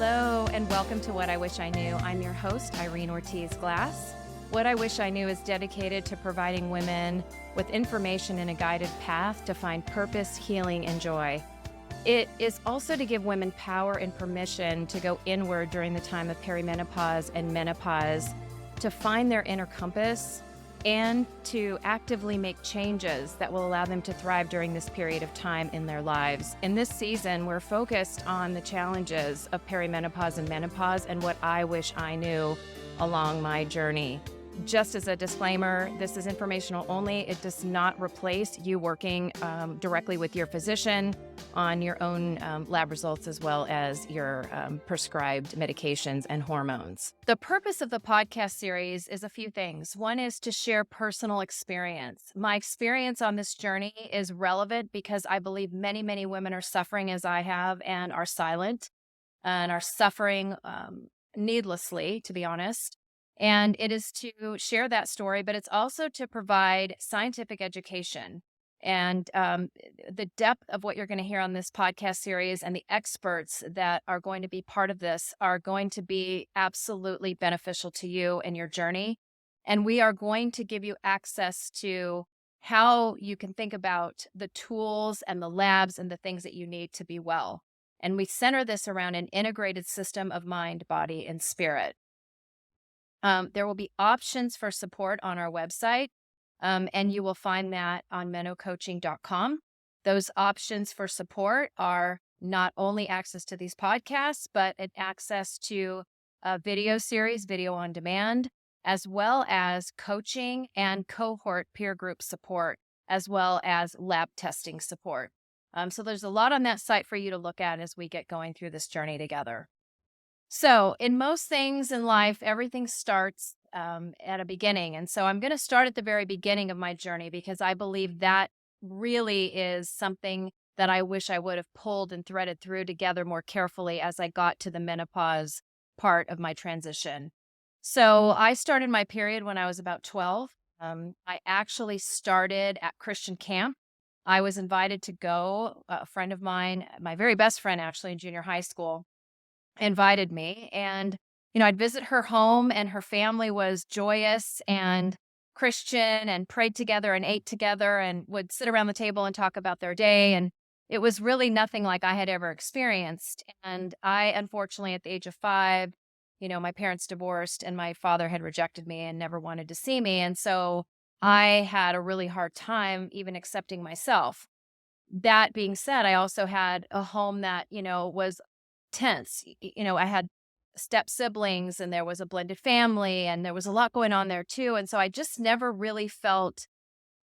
Hello, and welcome to What I Wish I Knew. I'm your host, Irene Ortiz-Glass. What I Wish I Knew is dedicated to providing women with information and a guided path to find purpose, healing, and joy. It is also to give women power and permission to go inward during the time of perimenopause and menopause, to find their inner compass, and to actively make changes that will allow them to thrive during this period of time in their lives. In this season, we're focused on the challenges of perimenopause and menopause and what I wish I knew along my journey. Just as a disclaimer, this is informational only. It does not replace you working directly with your physician on your own lab results, as well as your prescribed medications and hormones. The purpose of the podcast series is a few things. One is to share personal experience. My experience on this journey is relevant because I believe many, many women are suffering as I have and are silent and are suffering needlessly, to be honest. And it is to share that story, but it's also to provide scientific education. And the depth of what you're going to hear on this podcast series and the experts that are going to be part of this are going to be absolutely beneficial to you and your journey. And we are going to give you access to how you can think about the tools and the labs and the things that you need to be well. And we center this around an integrated system of mind, body, and spirit. There will be options for support on our website, and you will find that on menocoaching.com. Those options for support are not only access to these podcasts, but access to a video series, video on demand, as well as coaching and cohort peer group support, as well as lab testing support. So there's a lot on that site for you to look at as we get going through this journey together. So in most things in life, everything starts at a beginning. And so I'm going to start at the very beginning of my journey because I believe that really is something that I wish I would have pulled and threaded through together more carefully as I got to the menopause part of my transition. So I started my period when I was about 12. I actually started at Christian camp. I was invited to go. A friend of mine, my very best friend actually in junior high school, invited me, and I'd visit her home, and her family was joyous and Christian and prayed together and ate together and would sit around the table and talk about their day. And it was really nothing like I had ever experienced. And I, unfortunately, at the age of 5, my parents divorced and my father had rejected me and never wanted to see me. And so I had a really hard time even accepting myself. That being said, I also had a home that, was tense. I had step siblings and there was a blended family and there was a lot going on there too. And so I just never really felt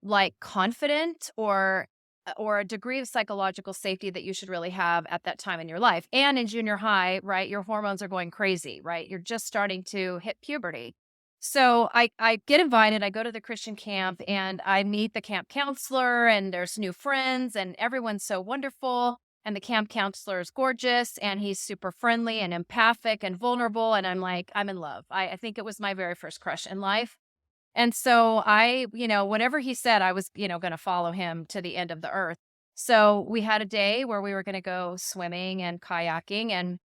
like confident or a degree of psychological safety that you should really have at that time in your life. And in junior high, right, your hormones are going crazy, right? You're just starting to hit puberty. So I get invited, I go to the Christian camp and I meet the camp counselor and there's new friends and everyone's so wonderful. And the camp counselor is gorgeous and he's super friendly and empathic and vulnerable. And I'm like, I'm in love. I think it was my very first crush in life. And so whatever he said, I was, going to follow him to the end of the earth. So we had a day where we were going to go swimming and kayaking and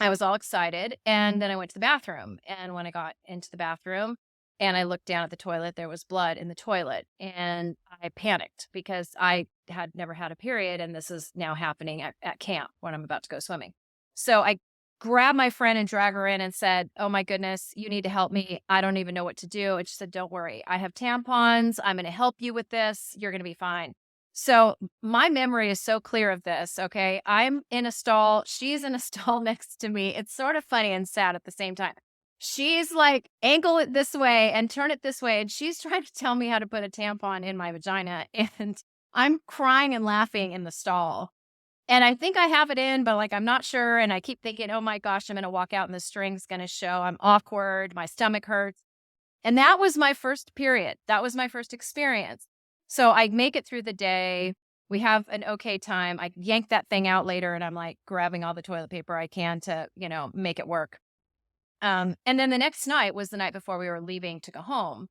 I was all excited. And then I went to the bathroom. And when I got into the bathroom and I looked down at the toilet, there was blood in the toilet. And I panicked because I had never had a period. And this is now happening at camp when I'm about to go swimming. So I grabbed my friend and dragged her in and said, oh my goodness, you need to help me. I don't even know what to do. And she said, don't worry. I have tampons. I'm going to help you with this. You're going to be fine. So my memory is so clear of this, okay? I'm in a stall. She's in a stall next to me. It's sort of funny and sad at the same time. She's like, angle it this way and turn it this way. And she's trying to tell me how to put a tampon in my vagina. And I'm crying and laughing in the stall. And I think I have it in, but I'm not sure. And I keep thinking, oh my gosh, I'm going to walk out and the string's going to show. I'm awkward. My stomach hurts. And that was my first period. That was my first experience. So I make it through the day. We have an okay time. I yank that thing out later and I'm like grabbing all the toilet paper I can to, make it work. And then the next night was the night before we were leaving to go home.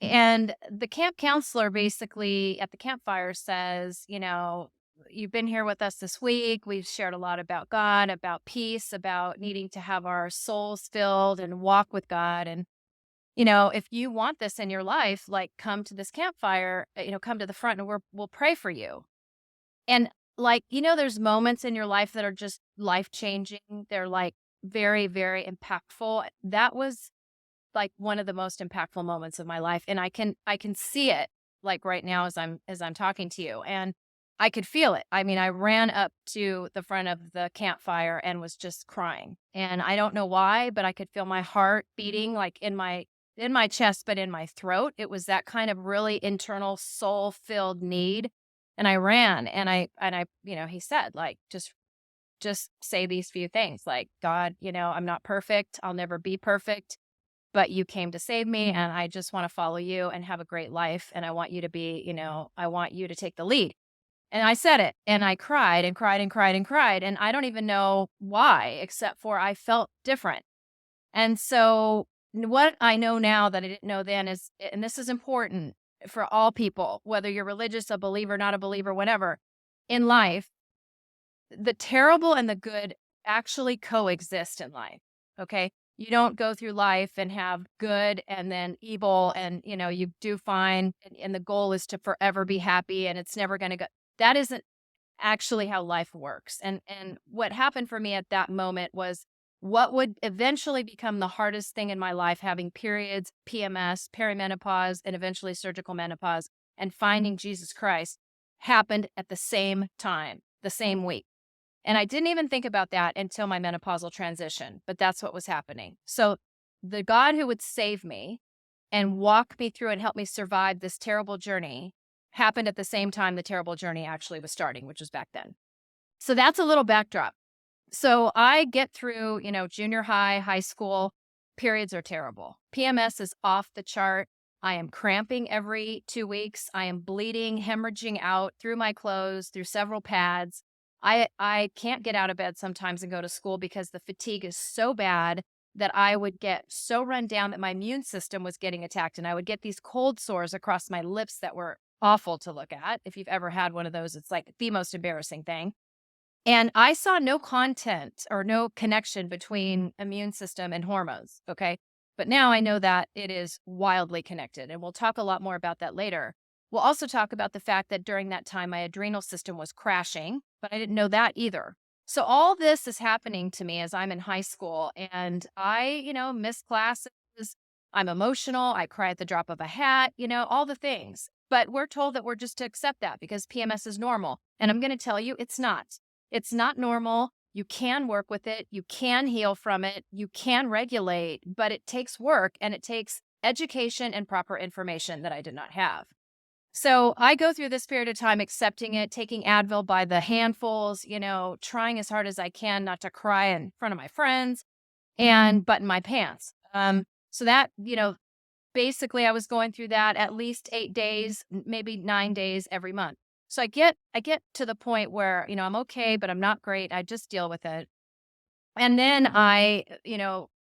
And the camp counselor basically at the campfire says, you've been here with us this week. We've shared a lot about God, about peace, about needing to have our souls filled and walk with God. And, if you want this in your life, like come to this campfire, come to the front and we'll pray for you. And like, there's moments in your life that are just life changing. They're like very, very impactful. That was like one of the most impactful moments of my life. And I can see it like right now as I'm talking to you. And I could feel it. I mean, I ran up to the front of the campfire and was just crying. And I don't know why, but I could feel my heart beating like in my chest, but in my throat. It was that kind of really internal soul-filled need. And I ran and I, he said, like, just say these few things like, God, I'm not perfect. I'll never be perfect, but you came to save me and I just want to follow you and have a great life. And I want you to be, I want you to take the lead. And I said it and I cried and cried and cried and cried. And I don't even know why, except for I felt different. And so what I know now that I didn't know then is, and this is important for all people, whether you're religious, a believer, not a believer, whatever, in life, the terrible and the good actually coexist in life. Okay. You don't go through life and have good and then evil and, you do fine. And the goal is to forever be happy and it's never going to go. That isn't actually how life works. And what happened for me at that moment was what would eventually become the hardest thing in my life, having periods, PMS, perimenopause, and eventually surgical menopause, and finding Jesus Christ happened at the same time, the same week. And I didn't even think about that until my menopausal transition, but that's what was happening. So the God who would save me and walk me through and help me survive this terrible journey happened at the same time the terrible journey actually was starting, which was back then. So that's a little backdrop. So I get through, junior high, high school, periods are terrible. PMS is off the chart. I am cramping every 2 weeks. I am bleeding, hemorrhaging out through my clothes, through several pads. I can't get out of bed sometimes and go to school because the fatigue is so bad that I would get so run down that my immune system was getting attacked. And I would get these cold sores across my lips that were awful to look at. If you've ever had one of those, it's like the most embarrassing thing. And I saw no content or no connection between immune system and hormones. Okay. But now I know that it is wildly connected. And we'll talk a lot more about that later. We'll also talk about the fact that during that time, my adrenal system was crashing, but I didn't know that either. So all this is happening to me as I'm in high school and I, miss classes. I'm emotional. I cry at the drop of a hat, all the things. But we're told that we're just to accept that because PMS is normal. And I'm going to tell you, it's not. It's not normal. You can work with it. You can heal from it. You can regulate, but it takes work and it takes education and proper information that I did not have. So I go through this period of time accepting it, taking Advil by the handfuls, trying as hard as I can not to cry in front of my friends and button my pants. So that, basically I was going through that at least 8 days, maybe 9 days every month. So I get to the point where, I'm okay, but I'm not great. I just deal with it. And then I,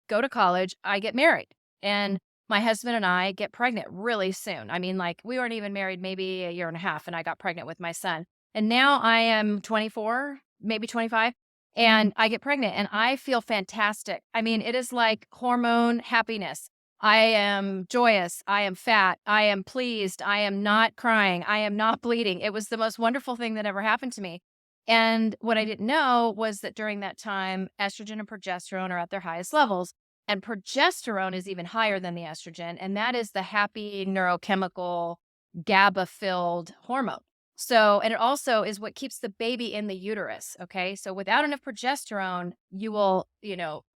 go to college, I get married and my husband and I get pregnant really soon. I mean, like we weren't even married maybe a year and a half and I got pregnant with my son. And now I am 24, maybe 25, and I get pregnant and I feel fantastic. I mean, it is like hormone happiness. I am joyous. I am fat. I am pleased. I am not crying. I am not bleeding. It was the most wonderful thing that ever happened to me. And what I didn't know was that during that time, estrogen and progesterone are at their highest levels. And progesterone is even higher than the estrogen. And that is the happy neurochemical GABA-filled hormone. So, and it also is what keeps the baby in the uterus. Okay. So without enough progesterone, you will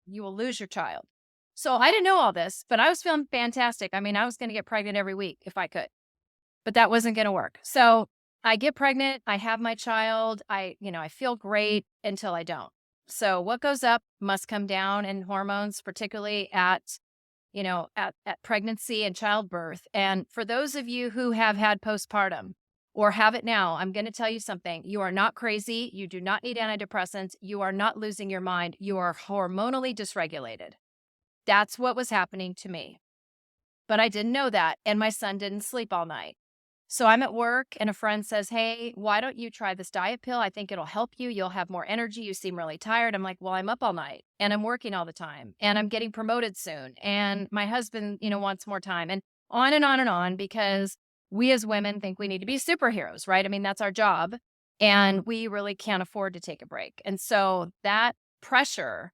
lose your child. So I didn't know all this, but I was feeling fantastic. I mean, I was going to get pregnant every week if I could, but that wasn't going to work. So I get pregnant, I have my child, I feel great until I don't. So what goes up must come down in hormones, particularly at pregnancy and childbirth. And for those of you who have had postpartum or have it now, I'm going to tell you something. You are not crazy. You do not need antidepressants. You are not losing your mind. You are hormonally dysregulated. That's what was happening to me. But I didn't know that. And my son didn't sleep all night. So I'm at work and a friend says, "Hey, why don't you try this diet pill? I think it'll help you. You'll have more energy. You seem really tired." I'm like, "Well, I'm up all night and I'm working all the time and I'm getting promoted soon. And my husband, wants more time," and on and on and on, because we as women think we need to be superheroes, right? I mean, that's our job. And we really can't afford to take a break. And so that pressure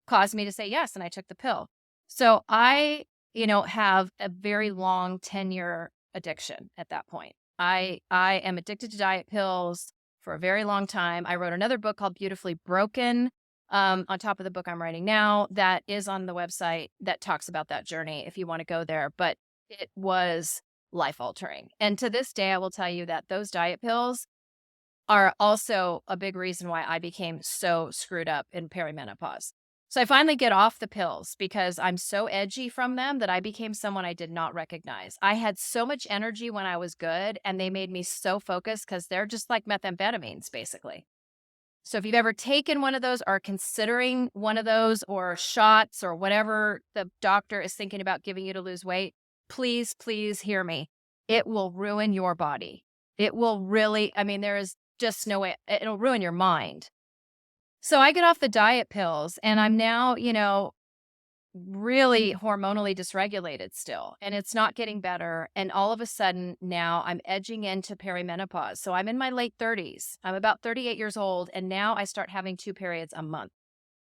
caused me to say yes. And I took the pill. So I, have a very long 10-year addiction at that point. I am addicted to diet pills for a very long time. I wrote another book called Beautifully Broken, on top of the book I'm writing now, that is on the website, that talks about that journey if you want to go there. But it was life altering. And to this day, I will tell you that those diet pills are also a big reason why I became so screwed up in perimenopause. So I finally get off the pills because I'm so edgy from them that I became someone I did not recognize. I had so much energy when I was good, and they made me so focused because they're just like methamphetamines, basically. So if you've ever taken one of those or considering one of those or shots or whatever the doctor is thinking about giving you to lose weight, please, please hear me. It will ruin your body. It will really, I mean, there is just no way, it'll ruin your mind. So I get off the diet pills and I'm now, really hormonally dysregulated still, and it's not getting better. And all of a sudden now I'm edging into perimenopause. So I'm in my late 30s. I'm about 38 years old, and now I start having 2 periods a month.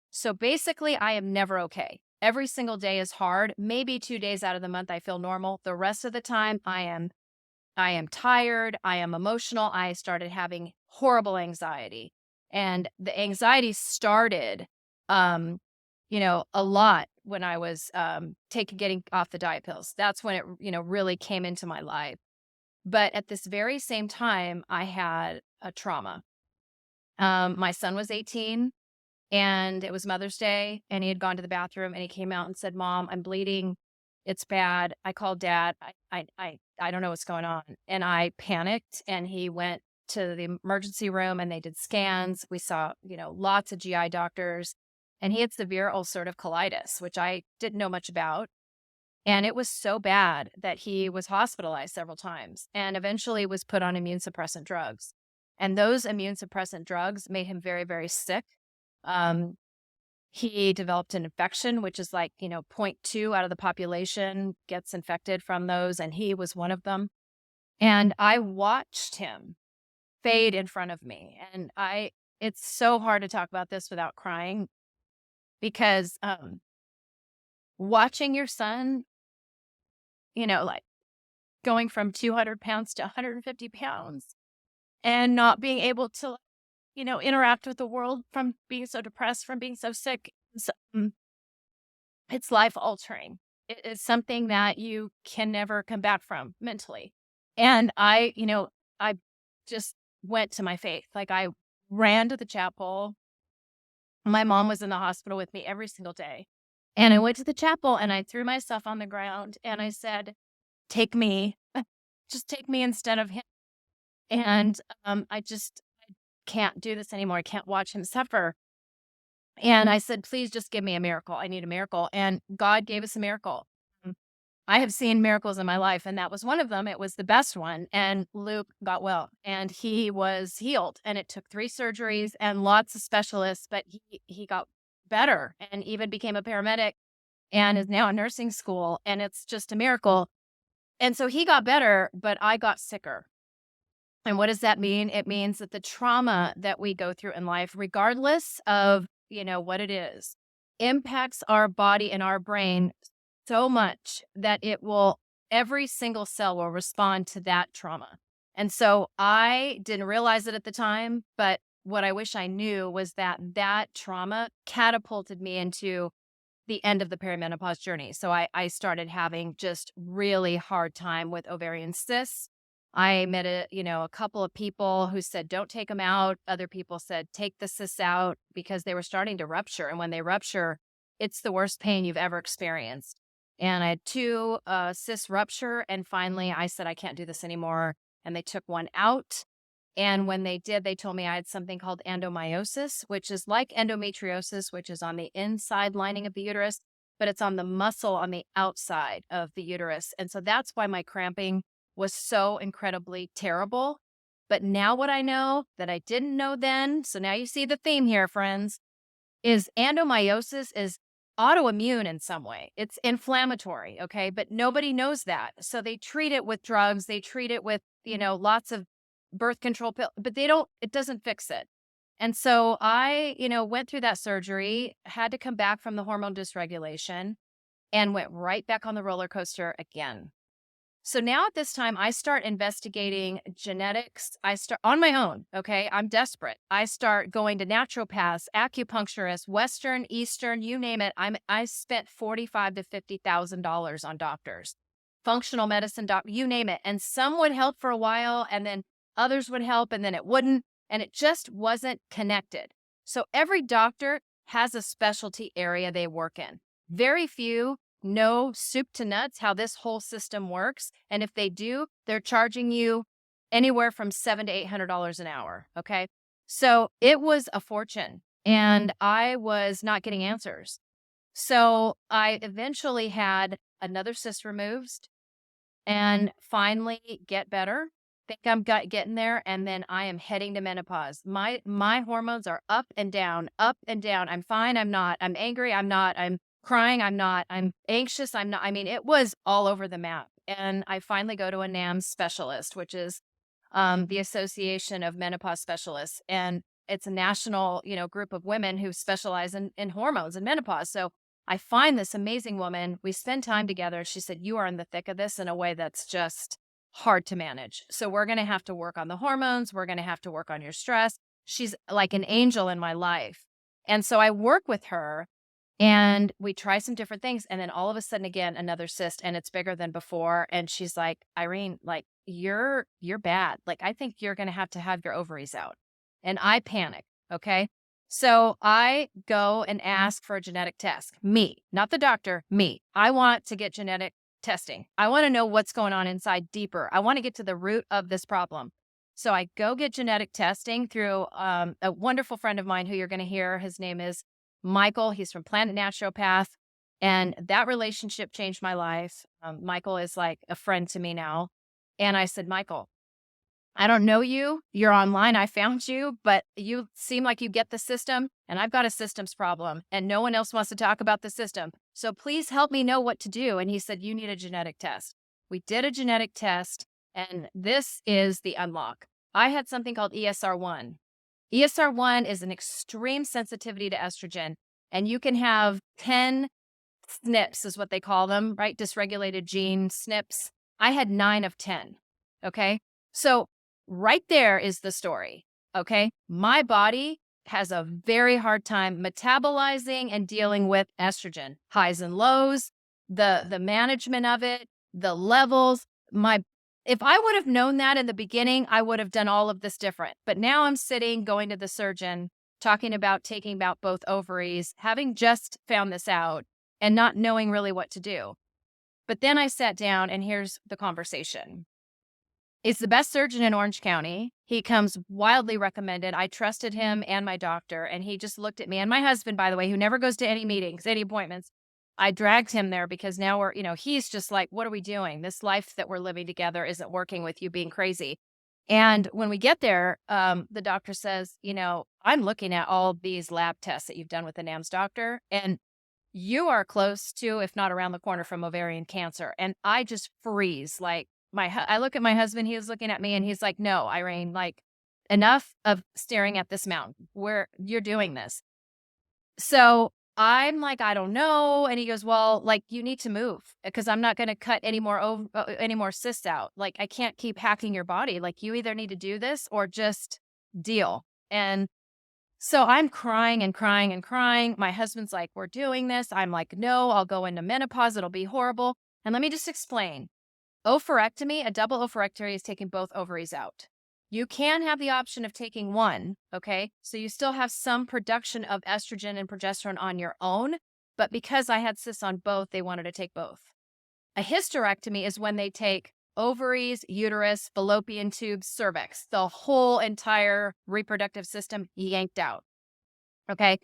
So basically, I am never okay. Every single day is hard. Maybe 2 days out of the month I feel normal. The rest of the time I am tired, I am emotional. I started having horrible anxiety. And the anxiety started a lot when I was getting off the diet pills. That's when it, really came into my life. But at this very same time, I had a trauma. My son was 18 and it was Mother's Day, and he had gone to the bathroom and he came out and said, "Mom, I'm bleeding. It's bad." I called Dad. I don't know what's going on. And I panicked, and he went to the emergency room and they did scans. We saw, lots of GI doctors, and he had severe ulcerative colitis, which I didn't know much about. And it was so bad that he was hospitalized several times and eventually was put on immune suppressant drugs. And those immune suppressant drugs made him very, very sick. Um, he developed an infection, which is like, 0.2 out of the population gets infected from those. And he was one of them. And I watched him fade in front of me. And it's so hard to talk about this without crying, because watching your son, like going from 200 pounds to 150 pounds and not being able to, interact with the world from being so depressed, from being so sick. It's life altering. It is something that you can never come back from mentally. And I just went to my faith. Like, I ran to the chapel. My mom was in the hospital with me every single day. And I went to the chapel and I threw myself on the ground and I said, "Take me, just take me instead of him." And I can't do this anymore. I can't watch him suffer. And I said, "Please just give me a miracle. I need a miracle." And God gave us a miracle. I have seen miracles in my life, and that was one of them. It was the best one. And Luke got well, and he was healed. And it took 3 surgeries and lots of specialists, but he got better and even became a paramedic and is now in nursing school. And it's just a miracle. And so he got better, but I got sicker. And what does that mean? It means that the trauma that we go through in life, regardless of, what it is, impacts our body and our brain so much that every single cell will respond to that trauma. And so I didn't realize it at the time, but what I wish I knew was that trauma catapulted me into the end of the perimenopause journey. So I started having just really hard time with ovarian cysts. I met a couple of people who said, "Don't take them out." Other people said, "Take the cysts out," because they were starting to rupture. And when they rupture, it's the worst pain you've ever experienced. And I had 2 cysts rupture. And finally I said, "I can't do this anymore." And they took one out. And when they did, they told me I had something called endomyosis, which is like endometriosis, which is on the inside lining of the uterus, but it's on the muscle on the outside of the uterus. And so that's why my cramping was so incredibly terrible. But now what I know that I didn't know then, so now you see the theme here, friends, is endomyosis is autoimmune in some way. It's inflammatory, okay? But nobody knows that. So they treat it with drugs, they treat it with, lots of birth control pill, but it doesn't fix it. And so I, went through that surgery, had to come back from the hormone dysregulation and went right back on the roller coaster again. So now at this time, I start investigating genetics. I start on my own. Okay. I'm desperate. I start going to naturopaths, acupuncturists, Western, Eastern, you name it. I spent $45,000 to $50,000 on doctors, functional medicine, you name it. And some would help for a while and then others would help and then it wouldn't. And it just wasn't connected. So every doctor has a specialty area they work in. Very few know soup to nuts how this whole system works. And if they do, they're charging you anywhere from $700 to $800 an hour. Okay. So it was a fortune and I was not getting answers. So I eventually had another cyst removed and finally get better. Think I'm getting there. And then I am heading to menopause. My hormones are up and down, up and down. I'm fine. I'm not. I'm angry. I'm not. I'm crying. I'm not. I'm anxious. I'm not. I mean, it was all over the map. And I finally go to a NAMS specialist, which is the Association of Menopause Specialists. And it's a national, group of women who specialize in hormones and menopause. So I find this amazing woman. We spend time together. She said, you are in the thick of this in a way that's just hard to manage. So we're going to have to work on the hormones. We're going to have to work on your stress. She's like an angel in my life. And so I work with her and we try some different things. And then all of a sudden, again, another cyst and it's bigger than before. And she's like, Irene, like you're bad. Like, I think you're going to have your ovaries out. And I panic. Okay. So I go and ask for a genetic test. Me, not the doctor, me. I want to get genetic testing. I want to know what's going on inside deeper. I want to get to the root of this problem. So I go get genetic testing through a wonderful friend of mine who you're going to hear. His name is Michael. He's from Planet Naturopath. And that relationship changed my life. Michael is like a friend to me now. And I said, Michael, I don't know you. You're online. I found you, but you seem like you get the system and I've got a systems problem and no one else wants to talk about the system. So please help me know what to do. And he said, you need a genetic test. We did a genetic test and this is the unlock. I had something called ESR1. ESR1 is an extreme sensitivity to estrogen and you can have 10 SNPs is what they call them, right? Dysregulated gene SNPs. I had 9 of 10. Okay. So right there is the story, okay? My body has a very hard time metabolizing and dealing with estrogen, highs and lows, the management of it, the levels. If I would have known that in the beginning, I would have done all of this different. But now I'm sitting, going to the surgeon, talking about taking out both ovaries, having just found this out and not knowing really what to do. But then I sat down and here's the conversation. He's the best surgeon in Orange County. He comes wildly recommended. I trusted him and my doctor, and he just looked at me and my husband, by the way, who never goes to any meetings, any appointments. I dragged him there because now he's just like, what are we doing? This life that we're living together isn't working with you being crazy. And when we get there, the doctor says, I'm looking at all these lab tests that you've done with the NAMS doctor, and you are close to, if not around the corner from ovarian cancer. And I just freeze like, I look at my husband, he was looking at me and he's like, no, Irene, like enough of staring at this mountain where you're doing this. So I'm like, I don't know. And he goes, well, like you need to move because I'm not going to cut any more cysts out. Like I can't keep hacking your body. Like you either need to do this or just deal. And so I'm crying and crying and crying. My husband's like, we're doing this. I'm like, no, I'll go into menopause. It'll be horrible. And let me just explain. Oophorectomy, a double oophorectomy is taking both ovaries out. You can have the option of taking one, okay? So you still have some production of estrogen and progesterone on your own, but because I had cysts on both, they wanted to take both. A hysterectomy is when they take ovaries, uterus, fallopian tubes, cervix, the whole entire reproductive system yanked out, okay?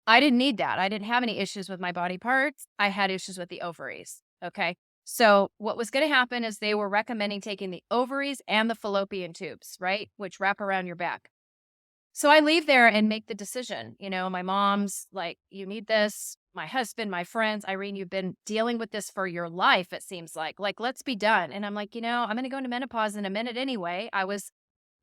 I didn't need that. I didn't have any issues with my body parts. I had issues with the ovaries, okay? So what was going to happen is they were recommending taking the ovaries and the fallopian tubes, right? Which wrap around your back. So I leave there and make the decision. My mom's like, you need this. My husband, my friends, Irene, you've been dealing with this for your life, it seems like. Like, let's be done. And I'm like, I'm going to go into menopause in a minute anyway. I was,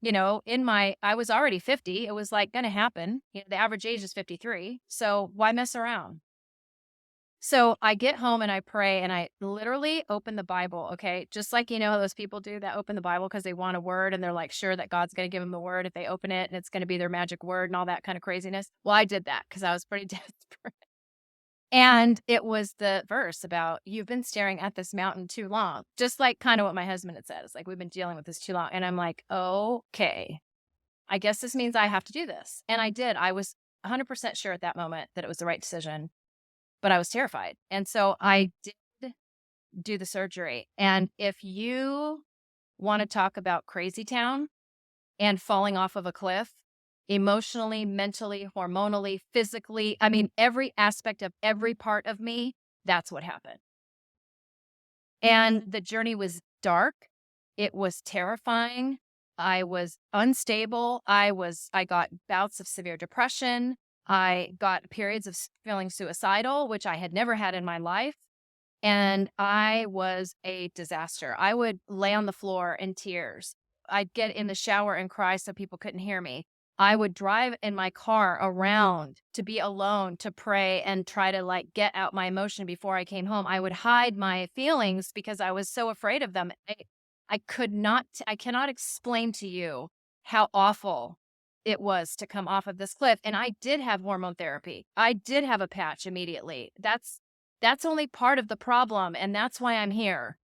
I was already 50. It was like going to happen. The average age is 53. So why mess around? So I get home and I pray and I literally open the Bible, okay? Just like, those people do that open the Bible because they want a word and they're like sure that God's going to give them the word if they open it and it's going to be their magic word and all that kind of craziness. Well, I did that because I was pretty desperate. And it was the verse about you've been staring at this mountain too long, just like kind of what my husband had said. It's like, we've been dealing with this too long. And I'm like, okay, I guess this means I have to do this. And I did. I was 100% sure at that moment that it was the right decision, but I was terrified. And so I did do the surgery. And if you want to talk about crazy town and falling off of a cliff, emotionally, mentally, hormonally, physically, I mean, every aspect of every part of me, that's what happened. And the journey was dark. It was terrifying. I was unstable. I got bouts of severe depression. I got periods of feeling suicidal, which I had never had in my life. And I was a disaster. I would lay on the floor in tears. I'd get in the shower and cry so people couldn't hear me. I would drive in my car around to be alone, to pray and try to get out my emotion before I came home. I would hide my feelings because I was so afraid of them. I cannot explain to you how awful it was to come off of this cliff. And I did have hormone therapy. I did have a patch immediately. That's only part of the problem. And that's why I'm here.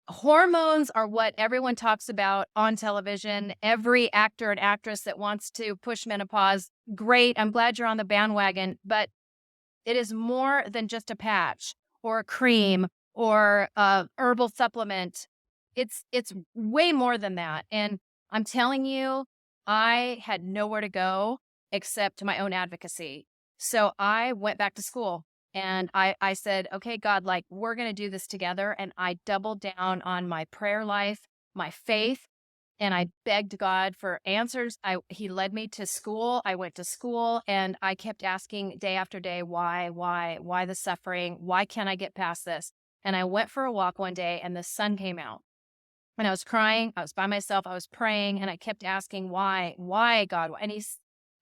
Hormones are what everyone talks about on television. Every actor and actress that wants to push menopause, great. I'm glad you're on the bandwagon, but it is more than just a patch or a cream or a herbal supplement. It's way more than that. And I'm telling you, I had nowhere to go except my own advocacy. So I went back to school. And I said, okay, God, we're going to do this together. And I doubled down on my prayer life, my faith, and I begged God for answers. He led me to school. I went to school and I kept asking day after day, why the suffering? Why can't I get past this? And I went for a walk one day and the sun came out. And I was crying. I was by myself. I was praying and I kept asking, why, God? And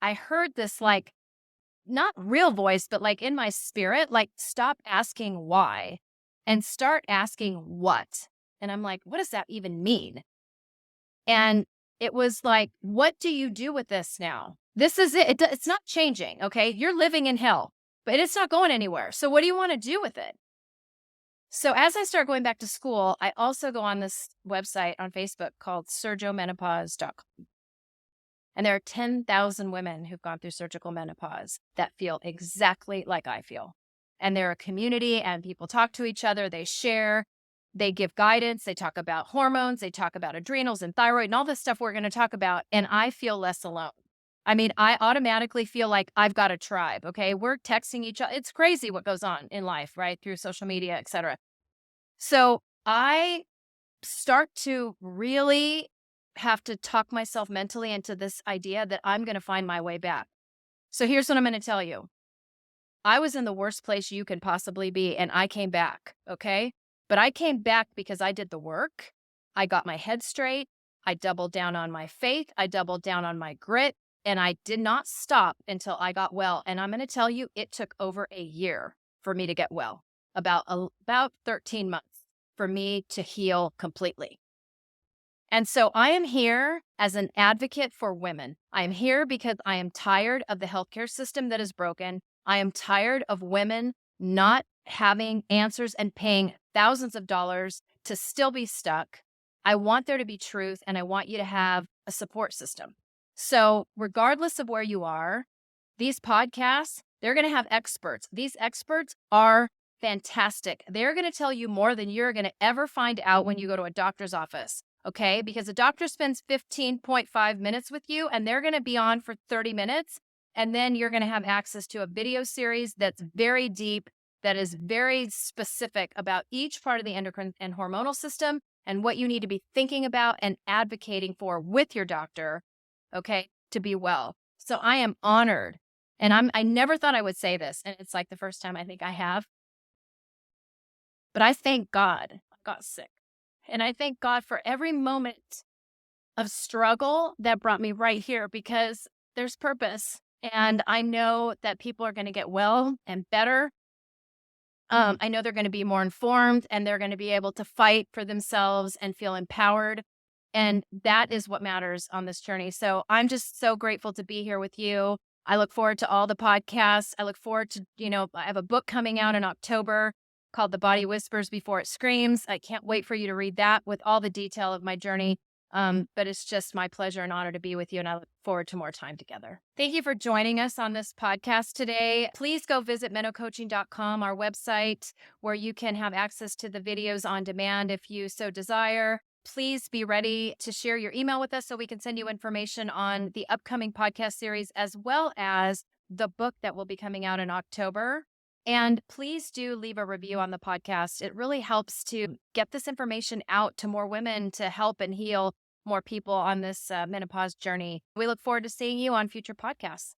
I heard this not real voice, but in my spirit, stop asking why and start asking what. And I'm like, what does that even mean? And it was like, what do you do with this now? This is it. It's not changing. Okay. You're living in hell, but it's not going anywhere. So what do you want to do with it? So as I start going back to school, I also go on this website on Facebook called surgomenopause.com. And there are 10,000 women who've gone through surgical menopause that feel exactly like I feel. And they're a community and people talk to each other. They share, they give guidance. They talk about hormones. They talk about adrenals and thyroid and all this stuff we're going to talk about. And I feel less alone. I mean, I automatically feel like I've got a tribe. Okay. We're texting each other. It's crazy what goes on in life, right? Through social media, et cetera. So I start to really have to talk myself mentally into this idea that I'm going to find my way back. So here's what I'm going to tell you. I was in the worst place you can possibly be, and I came back, okay? But I came back because I did the work. I got my head straight. I doubled down on my faith. I doubled down on my grit, and I did not stop until I got well. And I'm going to tell you, it took over a year for me to get well, about 13 months for me to heal completely. And so I am here as an advocate for women. I am here because I am tired of the healthcare system that is broken. I am tired of women not having answers and paying thousands of dollars to still be stuck. I want there to be truth and I want you to have a support system. So regardless of where you are, these podcasts, they're going to have experts. These experts are fantastic. They're going to tell you more than you're going to ever find out when you go to a doctor's office. Okay, because a doctor spends 15.5 minutes with you and they're going to be on for 30 minutes. And then you're going to have access to a video series that's very deep, that is very specific about each part of the endocrine and hormonal system and what you need to be thinking about and advocating for with your doctor, okay, to be well. So I am honored. And I never thought I would say this. And it's like the first time I think I have. But I thank God I got sick. And I thank God for every moment of struggle that brought me right here, because there's purpose. And I know that people are going to get well and better. I know they're going to be more informed, and they're going to be able to fight for themselves and feel empowered. And that is what matters on this journey. So I'm just so grateful to be here with you. I look forward to all the podcasts. I look forward to, I have a book coming out in October called The Body Whispers Before It Screams. I can't wait for you to read that with all the detail of my journey. But it's just my pleasure and honor to be with you, and I look forward to more time together. Thank you for joining us on this podcast today. Please go visit menocoaching.com, our website, where you can have access to the videos on demand if you so desire. Please be ready to share your email with us so we can send you information on the upcoming podcast series, as well as the book that will be coming out in October. And please do leave a review on the podcast. It really helps to get this information out to more women to help and heal more people on this menopause journey. We look forward to seeing you on future podcasts.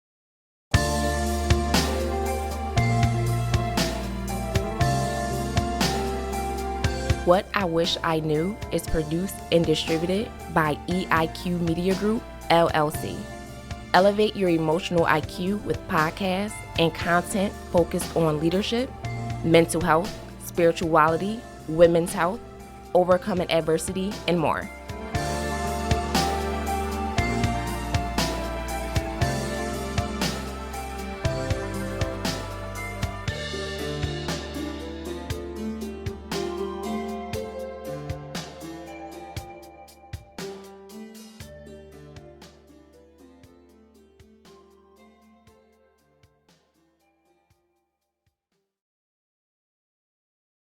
What I Wish I Knew is produced and distributed by EIQ Media Group, LLC. Elevate your emotional IQ with podcasts and content focused on leadership, mental health, spirituality, women's health, overcoming adversity, and more.